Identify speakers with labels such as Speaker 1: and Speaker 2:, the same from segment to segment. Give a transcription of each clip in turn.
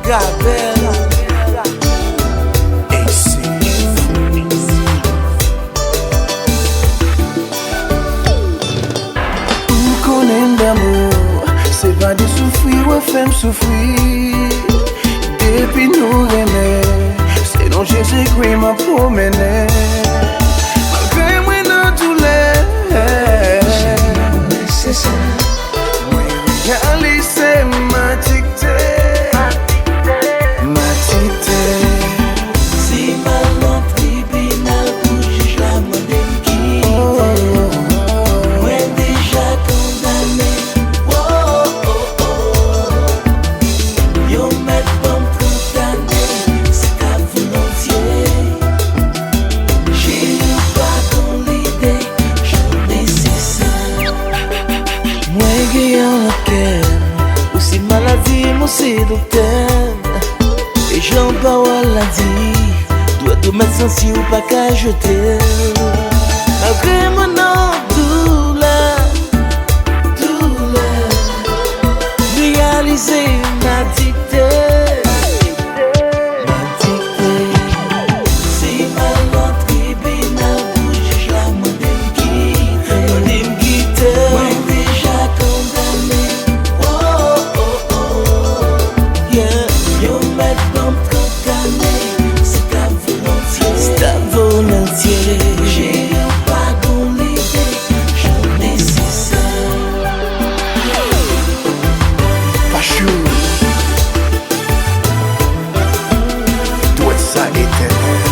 Speaker 1: Gabel AC
Speaker 2: Ou konen d'amour, c'est pas de souffrir ou faire souffrir. Depuis nous aimer, c'est non Jésus-Christ m'a promené. Malgré moi dans tous les nécessaire, moi réaliser ma dictée.
Speaker 1: Si mal en tribunal pour juge la modèle qui moi déjà condamné. Yo met bon condamné, c'est ta volontiers. J'ai pas ton l'idée, j'en ai nécessaire. Moi gagnant la quête, aussi maladie, moi c'est docteur. Et j'en parle la dit, dois te mettre sans si ou pas qu'à jeter. Malgré mon nom, douleur, réaliser ma dictée. Si mal en tribunal pour juge la modèle quitte, moi déjà condamné. Yo met bon condamné, c'est ta volontiers. C'est ta volontiers. J'ai pas ton l'idée, j'en ai nécessaire.
Speaker 2: Pachou, doit ça éternel.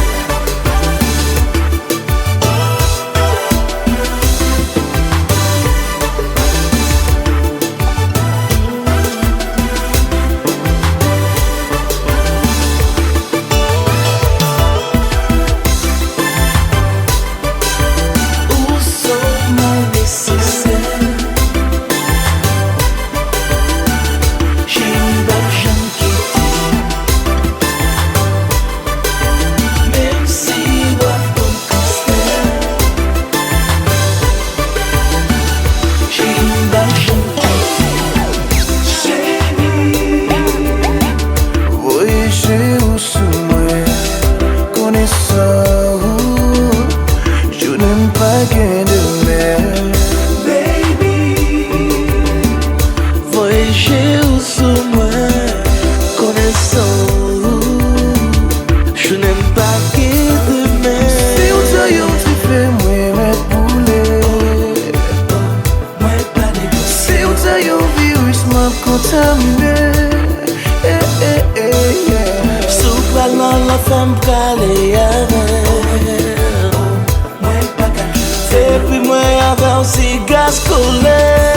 Speaker 1: Où sont mes nécessaires? J'ai une d'argent qui même si wa bon costère. J'ai une d'argent
Speaker 2: Voyez où sous moi, connaissant où, je n'aime pas gain de mer.
Speaker 1: voyager où sous moi, connaissant où, je n'aime pas que demain.
Speaker 2: Si on t'a yo, tu fais moi mes poulets.
Speaker 1: Moi pas négocier.
Speaker 2: Si on t'a yo, virus m'a contaminé.
Speaker 1: Sous parlant la femme calée avec. Moi pas qu'à. Et puis moi avec aussi gaz collé.